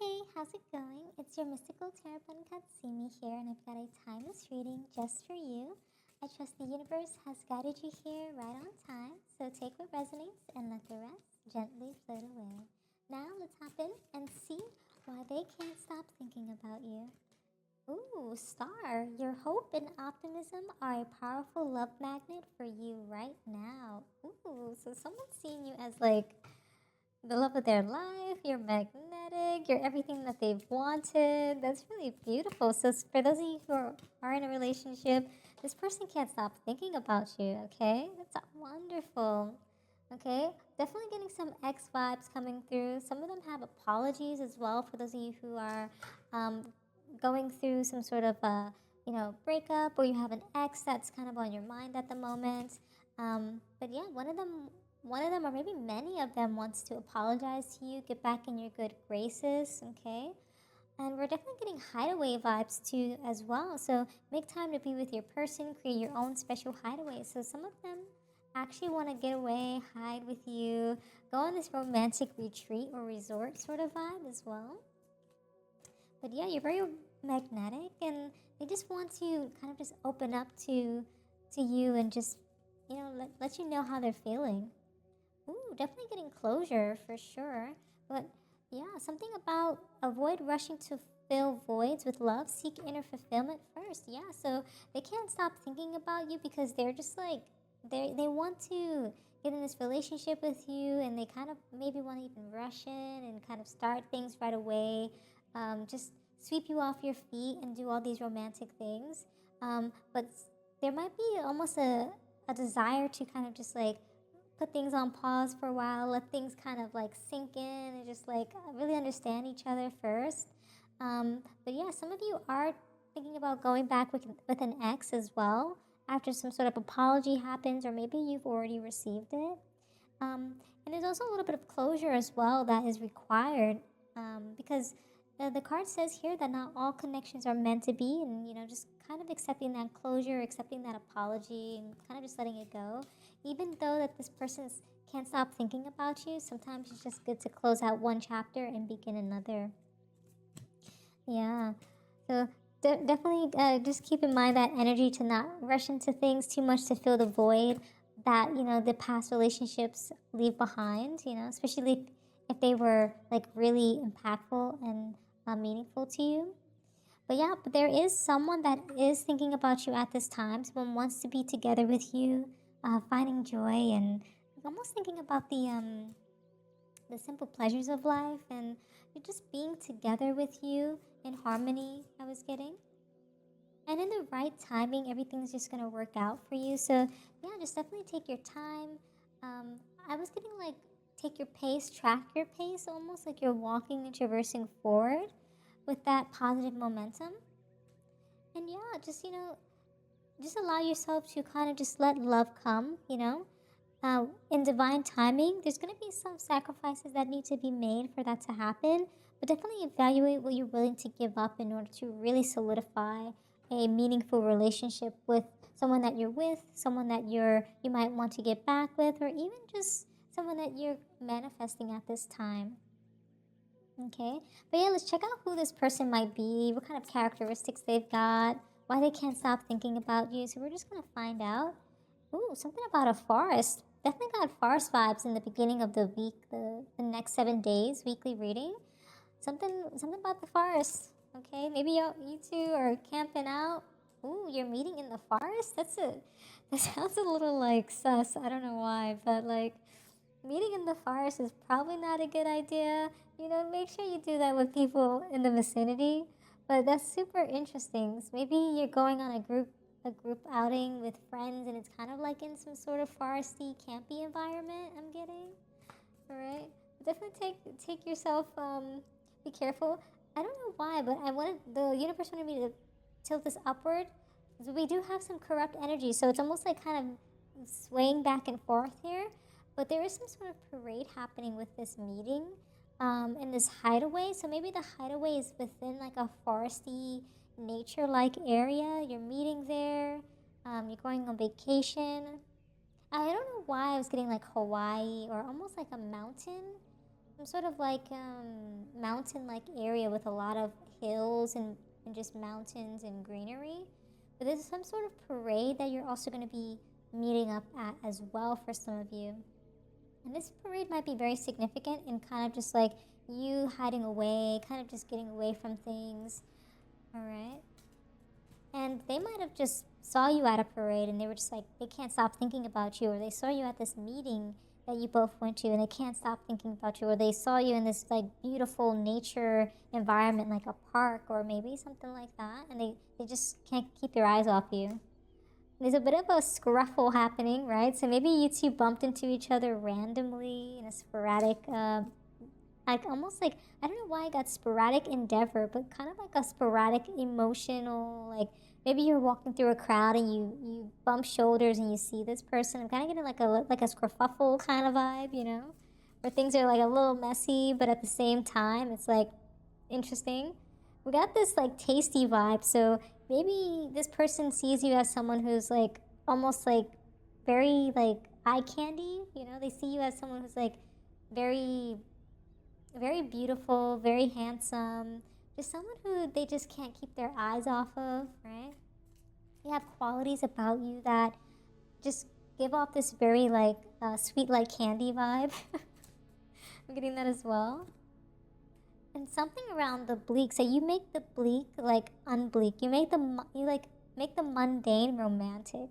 Hey, how's it going? It's your mystical tarot Katsumi here, and I've got a timeless reading just for you. I trust the universe has guided you here right on time, so take what resonates and let the rest gently float away. Now let's hop in and see why they can't stop thinking about you. Ooh, Star, your hope and optimism are a powerful love magnet for you right now. Ooh, so someone's seeing you as like the love of their life, you're magnetic, you're everything that they've wanted. That's really beautiful. So, for those of you who are in a relationship, this person can't stop thinking about you, okay? That's wonderful. Okay, definitely getting some ex vibes coming through. Some of them have apologies as well for those of you who are going through some sort of breakup, or you have an ex that's kind of on your mind at the moment. But yeah, one of them, or maybe many of them, wants to apologize to you, get back in your good graces, okay? And we're definitely getting hideaway vibes too as well. So make time to be with your person, create your own special hideaway. So some of them actually want to get away, hide with you, go on this romantic retreat or resort sort of vibe as well. But yeah, you're very magnetic, and they just want to kind of just open up to you and just let you know how they're feeling. Ooh, definitely getting closure for sure. But yeah, something about avoid rushing to fill voids with love, seek inner fulfillment first. Yeah, so they can't stop thinking about you because they're just like they want to get in this relationship with you, and they kind of maybe want to even rush in and kind of start things right away. Just sweep you off your feet and do all these romantic things. But there might be almost a desire to kind of just like put things on pause for a while, let things kind of like sink in and just like really understand each other first. But yeah, some of you are thinking about going back with an ex as well after some sort of apology happens, or maybe you've already received it. And there's also a little bit of closure as well that is required, because the card says here that not all connections are meant to be, and just kind of accepting that closure, accepting that apology, and kind of just letting it go. Even though that this person can't stop thinking about you, sometimes it's just good to close out one chapter and begin another. Yeah. So definitely just keep in mind that energy to not rush into things too much to fill the void that the past relationships leave behind. Especially if they were like really impactful and meaningful to you. But yeah, but there is someone that is thinking about you at this time. Someone wants to be together with you, finding joy, and almost thinking about the simple pleasures of life, and you're just being together with you in harmony. I was getting, and in the right timing, everything's just gonna work out for you. So yeah, just definitely take your time. I was getting like take your pace, track your pace, almost like you're walking and traversing forward with that positive momentum. And yeah, just allow yourself to kind of just let love come. In divine timing, there's going to be some sacrifices that need to be made for that to happen, but definitely evaluate what you're willing to give up in order to really solidify a meaningful relationship with someone that you're with, someone that you might want to get back with, or even just someone that you're manifesting at this time. Okay, but yeah, let's check out who this person might be, what kind of characteristics they've got, why they can't stop thinking about you. So we're just gonna find out. Ooh, something about a forest. Definitely got forest vibes in the beginning of the week, the next 7 days, weekly reading. Something about the forest. Okay, maybe you two are camping out. Ooh, you're meeting in the forest? That sounds a little like sus. I don't know why, but like meeting in the forest is probably not a good idea. Make sure you do that with people in the vicinity. But that's super interesting. So maybe you're going on a group outing with friends, and it's kind of like in some sort of foresty, campy environment. I'm getting. All right. Definitely take yourself. Be careful. I don't know why, but the universe wanted me to tilt this upward. So we do have some corrupt energy, so it's almost like kind of swaying back and forth here. But there is some sort of parade happening with this meeting, in this hideaway. So maybe the hideaway is within like a foresty, nature-like area. You're meeting there. You're going on vacation. I don't know why I was getting like Hawaii or almost like a mountain some sort of like mountain-like area with a lot of hills and just mountains and greenery. But there's some sort of parade that you're also going to be meeting up at as well for some of you. And this parade might be very significant in kind of just like you hiding away, kind of just getting away from things. All right. And they might have just saw you at a parade and they were just like, they can't stop thinking about you. Or they saw you at this meeting that you both went to and they can't stop thinking about you. Or they saw you in this like beautiful nature environment like a park or maybe something like that. And they just can't keep their eyes off you. There's a bit of a scruffle happening, right? So maybe you two bumped into each other randomly in a sporadic, like almost like, I don't know why I got sporadic endeavor, but kind of like a sporadic emotional, like maybe you're walking through a crowd and you bump shoulders and you see this person. I'm kind of getting like a scruffle kind of vibe, you know, where things are like a little messy, but at the same time, it's like interesting. We got this like tasty vibe, so maybe this person sees you as someone who's like almost like very like eye candy, you know? They see you as someone who's like very, very beautiful, very handsome, just someone who they just can't keep their eyes off of, right? You have qualities about you that just give off this very like sweet like candy vibe. I'm getting that as well. And something around the bleak, so you make the bleak like unbleak. You make the mundane romantic,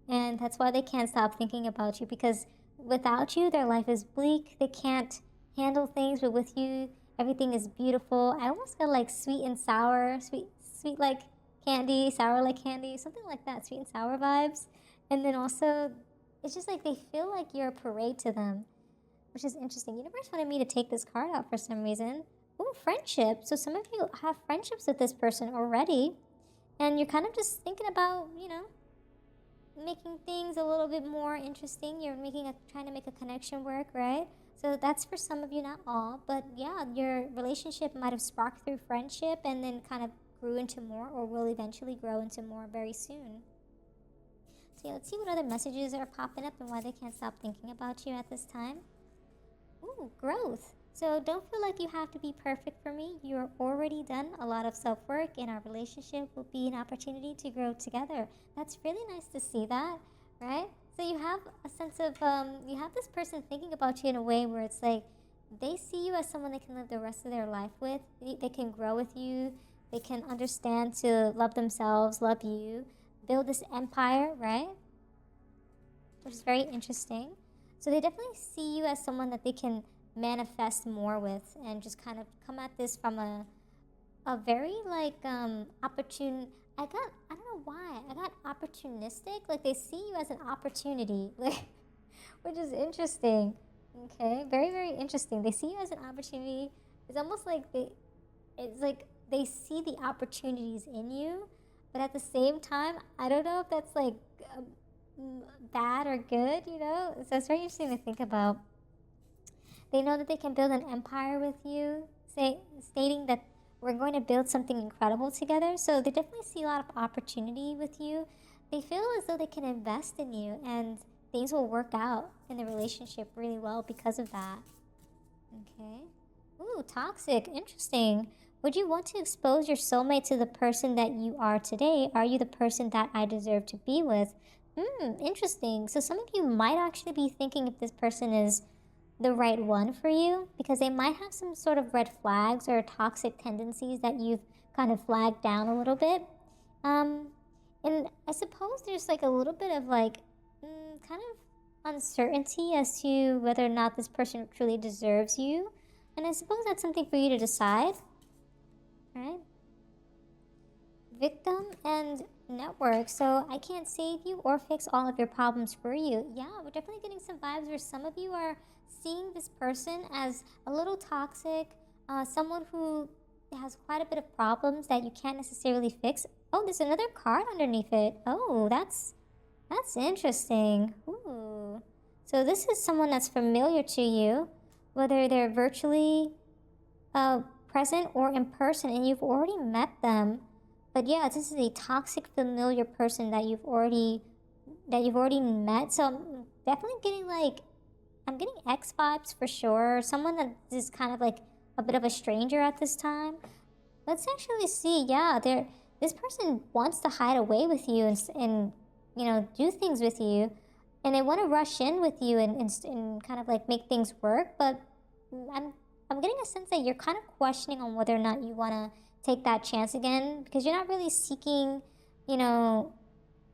and that's why they can't stop thinking about you, because without you, their life is bleak. They can't handle things, but with you, everything is beautiful. I almost feel like sweet and sour, sweet like candy, sour like candy, something like that, sweet and sour vibes. And then also, it's just like they feel like you're a parade to them, which is interesting. Universe wanted me to take this card out for some reason. Ooh, friendship. So some of you have friendships with this person already, and you're kind of just thinking about, you know, making things a little bit more interesting. You're trying to make a connection work, right? So that's for some of you, not all. But yeah, your relationship might have sparked through friendship and then kind of grew into more, or will eventually grow into more very soon. So yeah, let's see what other messages are popping up and why they can't stop thinking about you at this time. Ooh, growth. So don't feel like you have to be perfect for me. You're already done a lot of self-work, and our relationship will be an opportunity to grow together. That's really nice to see that, right? So you have a sense of, you have this person thinking about you in a way where it's like, they see you as someone they can live the rest of their life with. They can grow with you. They can understand to love themselves, love you, build this empire, right? Which is very interesting. So they definitely see you as someone that they can manifest more with, and just kind of come at this from a very like opportune. I don't know why I got opportunistic. Like they see you as an opportunity, like, which is interesting. Okay, very very interesting. They see you as an opportunity. It's almost like they see the opportunities in you, but at the same time, I don't know if that's like bad or good. You know, so it's very interesting to think about. They know that they can build an empire with you, stating that we're going to build something incredible together. So they definitely see a lot of opportunity with you. They feel as though they can invest in you, and things will work out in the relationship really well because of that. Okay. Ooh, toxic. Interesting. Would you want to expose your soulmate to the person that you are today? Are you the person that I deserve to be with? Interesting. So some of you might actually be thinking if this person is the right one for you, because they might have some sort of red flags or toxic tendencies that you've kind of flagged down a little bit. And I suppose there's like a little bit of like kind of uncertainty as to whether or not this person truly deserves you. And I suppose that's something for you to decide, right? Victim and network. So I can't save you or fix all of your problems for you. Yeah, we're definitely getting some vibes where some of you are seeing this person as a little toxic, someone who has quite a bit of problems that you can't necessarily fix. Oh, there's another card underneath it. Oh, that's interesting. Ooh. So this is someone that's familiar to you, whether they're virtually present or in person, and you've already met them. But yeah, this is a toxic familiar person that you've already met. So I'm definitely getting like, I'm getting X vibes for sure. Someone that is kind of like a bit of a stranger at this time. Let's actually see. Yeah, this person wants to hide away with you and you know, do things with you, and they want to rush in with you and kind of like make things work. But I'm getting a sense that you're kind of questioning on whether or not you want to take that chance again, because you're not really seeking, you know,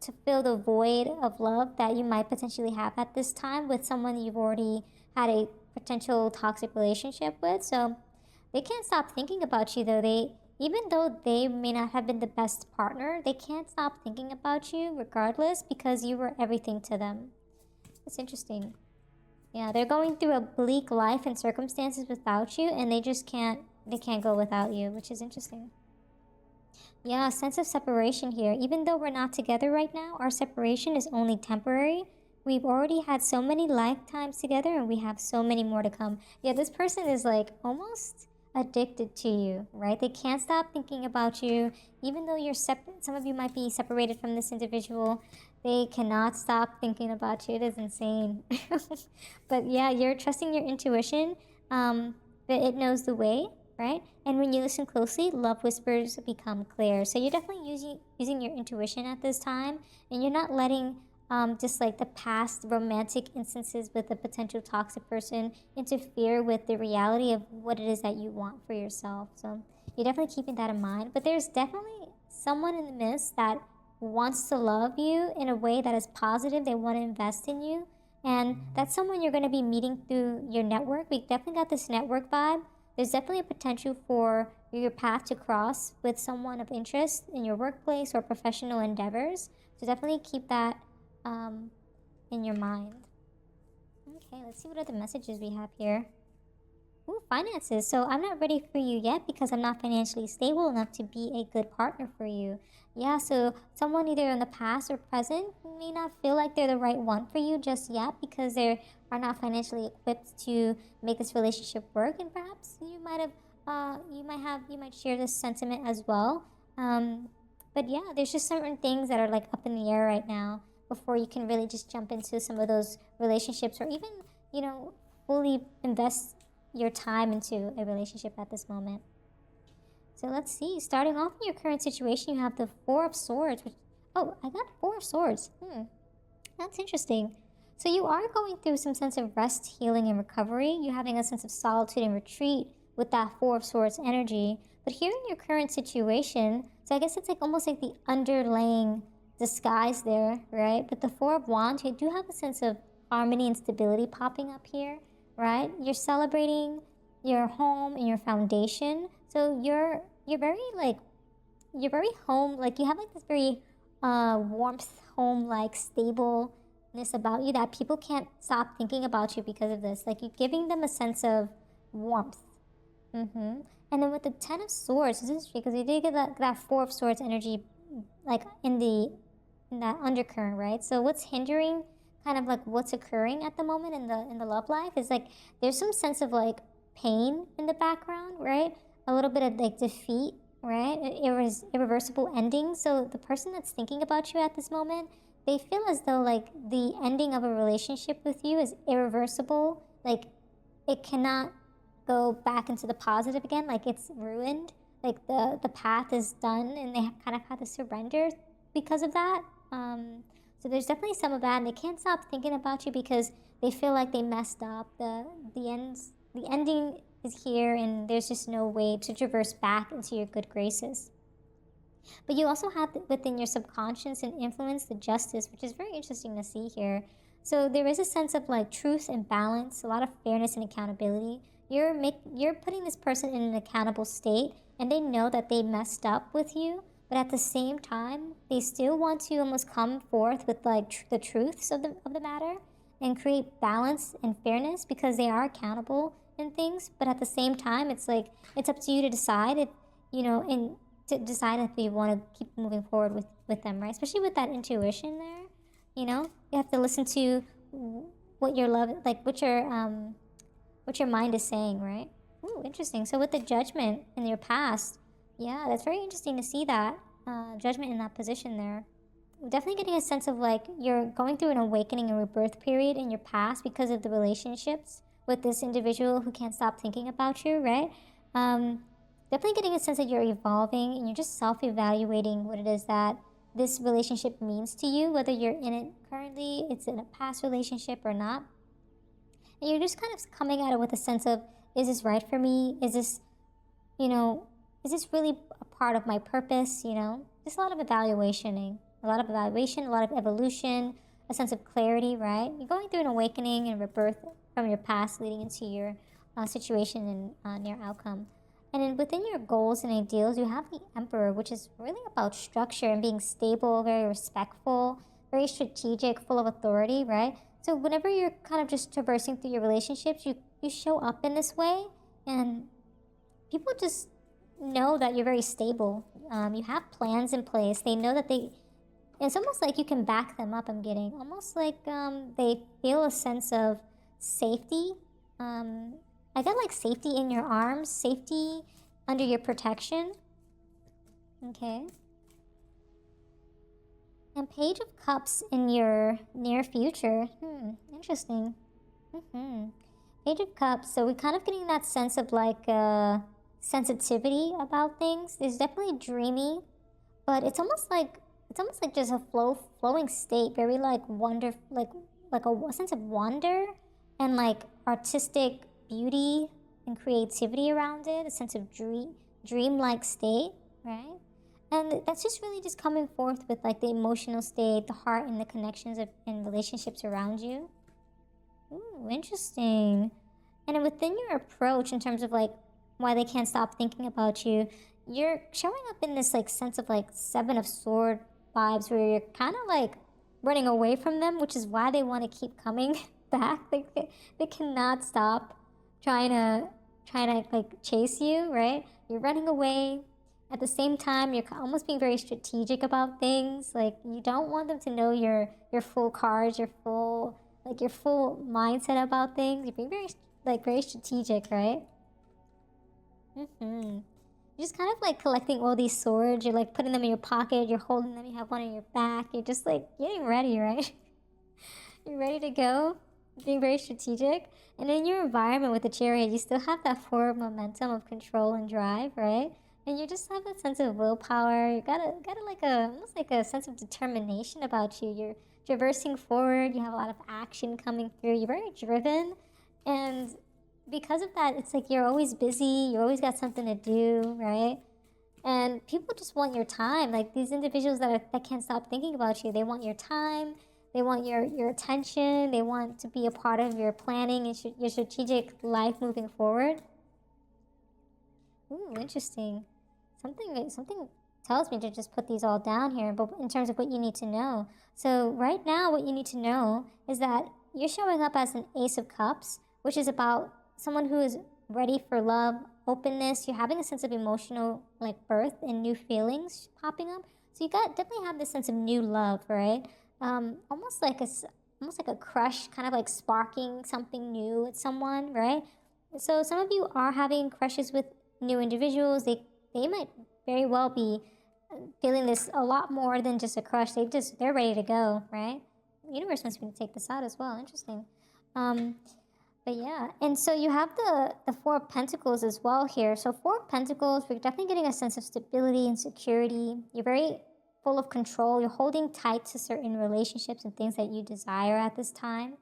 to fill the void of love that you might potentially have at this time with someone you've already had a potential toxic relationship with. So they can't stop thinking about you, though. Even though they may not have been the best partner, they can't stop thinking about you regardless, because you were everything to them. It's interesting. Yeah, they're going through a bleak life and circumstances without you, and they can't go without you, which is interesting. Yeah, a sense of separation here. Even though we're not together right now, our separation is only temporary. We've already had so many lifetimes together, and we have so many more to come. Yeah, this person is like almost addicted to you, right? They can't stop thinking about you. Even though you're separate, some of you might be separated from this individual, they cannot stop thinking about you. It is insane. But yeah, you're trusting your intuition, that it knows the way, right? And when you listen closely, love whispers become clear. So you're definitely using your intuition at this time, and you're not letting just like the past romantic instances with a potential toxic person interfere with the reality of what it is that you want for yourself. So you're definitely keeping that in mind. But there's definitely someone in the midst that wants to love you in a way that is positive. They want to invest in you. And that's someone you're going to be meeting through your network. We definitely got this network vibe. There's definitely a potential for your path to cross with someone of interest in your workplace or professional endeavors. So definitely keep that in your mind. Okay, let's see what other messages we have here. Ooh, finances. So I'm not ready for you yet because I'm not financially stable enough to be a good partner for you. Yeah, so someone either in the past or present may not feel like they're the right one for you just yet because they are not financially equipped to make this relationship work. And perhaps you might share this sentiment as well. But yeah, there's just certain things that are like up in the air right now before you can really just jump into some of those relationships or even, you know, fully invest your time into a relationship at this moment. So let's see. Starting off in your current situation, you have the Four of Swords. I got Four of Swords. That's interesting. So you are going through some sense of rest, healing, and recovery. You're having a sense of solitude and retreat with that Four of Swords energy. But here in your current situation, so I guess it's like almost like the underlying disguise there, right? But the Four of Wands, you do have a sense of harmony and stability popping up here, right? You're celebrating your home and your foundation. So you're very home, like you have like this very warmth, home like stableness about you that people can't stop thinking about you because of this. Like you're giving them a sense of warmth. And then with the Ten of Swords, it's interesting because you did get that Four of Swords energy like in that undercurrent, right? So what's hindering kind of like what's occurring at the moment in the love life is like there's some sense of like pain in the background, right? A little bit of like defeat, right? Irreversible ending. So the person that's thinking about you at this moment, they feel as though like the ending of a relationship with you is irreversible. Like it cannot go back into the positive again. Like it's ruined. Like the path is done, and they kind of have to surrender because of that. So there's definitely some of that, and they can't stop thinking about you because they feel like they messed up. The ending is here, and there's just no way to traverse back into your good graces. But you also have within your subconscious and influence the Justice, which is very interesting to see here. So there is a sense of like truth and balance, a lot of fairness and accountability. You're putting this person in an accountable state, and they know that they messed up with you, but at the same time, they still want to almost come forth with like the truths of the matter and create balance and fairness because they are accountable in things. But at the same time, it's like it's up to you to decide if you want to keep moving forward with them, right? Especially with that intuition there, you have to listen to what your love, like what your mind is saying, right? Ooh, interesting. So with the Judgment in your past, yeah, that's very interesting to see that Judgment in that position there. definitely getting a sense of like you're going through an awakening and rebirth period in your past because of the relationships with this individual who can't stop thinking about you, right? Definitely getting a sense that you're evolving and you're just self-evaluating what it is that this relationship means to you, whether you're in it currently, it's in a past relationship or not. And you're just kind of coming at it with a sense of, is this right for me? Is this, is this really a part of my purpose? Just a lot of evaluating, a lot of evolution, a sense of clarity, right? You're going through an awakening and rebirth from your past leading into your situation and near outcome. And then within your goals and ideals, you have the Emperor, which is really about structure and being stable, very respectful, very strategic, full of authority, right? So whenever you're kind of just traversing through your relationships, you show up in this way, and people just know that you're very stable. You have plans in place. They know that it's almost like you can back them up, I'm getting. Almost like they feel a sense of safety. I got like safety in your arms, safety under your protection. Okay. And Page of Cups in your near future. Interesting. Page of Cups. So we're kind of getting that sense of like sensitivity about things. It's definitely dreamy, but it's almost like just a flowing state, very like wonder, like a sense of wonder and like artistic beauty and creativity around it, a sense of dream-like state, right? And that's just really just coming forth with like the emotional state, the heart, and the connections and relationships around you. Ooh, interesting. And then within your approach in terms of like why they can't stop thinking about you, you're showing up in this like sense of like Seven of Sword vibes where you're kind of like running away from them, which is why they want to keep coming back. They cannot stop trying to like chase you, right? You're running away. At the same time, you're almost being very strategic about things. Like you don't want them to know your full cards, your full mindset about things. You're being very strategic, right? You're just kind of like collecting all these swords. You're like putting them in your pocket. You're holding them. You have one on your back. You're just like getting ready, right? You're ready to go. Being very strategic. And in your environment with the Chariot, you still have that forward momentum of control and drive, right? And you just have a sense of willpower. You got like almost like a sense of determination about you. You're traversing forward. You have a lot of action coming through. You're very driven, and because of that, it's like you're always busy. You always got something to do, right? And people just want your time. Like these individuals that can't stop thinking about you. They want your time. They want your attention. They want to be a part of your planning and your strategic life moving forward. Ooh, interesting. Something tells me to just put these all down here, but in terms of what you need to know. So right now, what you need to know is that you're showing up as an Ace of Cups, which is about someone who is ready for love, openness. You're having a sense of emotional like birth and new feelings popping up. So you definitely have this sense of new love, right? Almost like a crush, kind of like sparking something new with someone, right? So some of you are having crushes with new individuals. They might very well be feeling this a lot more than just a crush. They're ready to go, right? The universe wants me to take this out as well. Interesting. But yeah, and so you have the Four of Pentacles as well here. So Four of Pentacles, we're definitely getting a sense of stability and security. You're very full of control. You're holding tight to certain relationships and things that you desire at this time,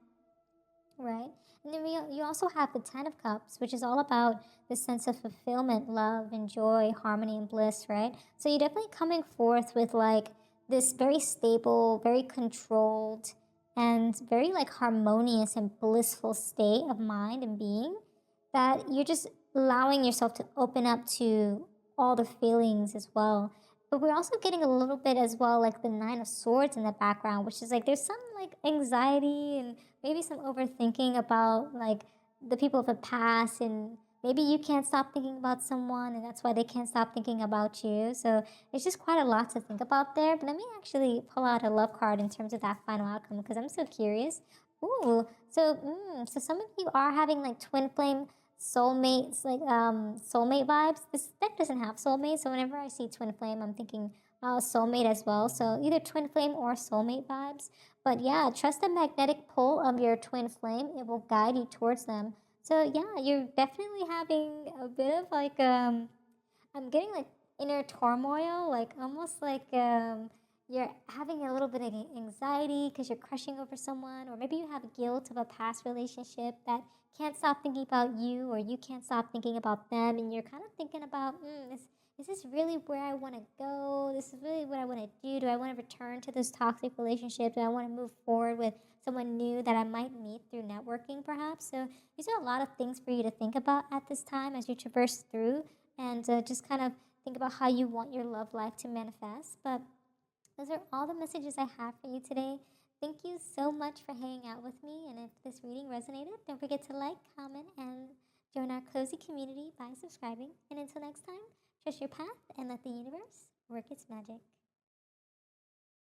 right? And then you also have the Ten of Cups, which is all about this sense of fulfillment, love, and joy, harmony, and bliss, right? So you're definitely coming forth with like this very stable, very controlled, and very like harmonious and blissful state of mind and being that you're just allowing yourself to open up to all the feelings as well. But we're also getting a little bit as well like the Nine of Swords in the background, which is like there's some like anxiety and maybe some overthinking about like the people of the past, and maybe you can't stop thinking about someone and that's why they can't stop thinking about you. So it's just quite a lot to think about there. But let me actually pull out a love card in terms of that final outcome because I'm so curious. Ooh, so some of you are having like twin flame soulmates, like soulmate vibes. This deck doesn't have soulmates, so whenever I see twin flame, I'm thinking soulmate as well. So either twin flame or soulmate vibes. But yeah, trust the magnetic pull of your twin flame. It will guide you towards them. So yeah, you're definitely having a bit of like I'm getting like inner turmoil, like almost like you're having a little bit of anxiety because you're crushing over someone, or maybe you have guilt of a past relationship that can't stop thinking about you, or you can't stop thinking about them, and you're kind of thinking about, is this really where I want to go? This is really what I want to do. Do I want to return to this toxic relationship? Do I want to move forward with someone new that I might meet through networking, perhaps? So these are a lot of things for you to think about at this time as you traverse through and just kind of think about how you want your love life to manifest. But those are all the messages I have for you today. Thank you so much for hanging out with me. And if this reading resonated, don't forget to like, comment, and join our cozy community by subscribing. And until next time, trust your path and let the universe work its magic.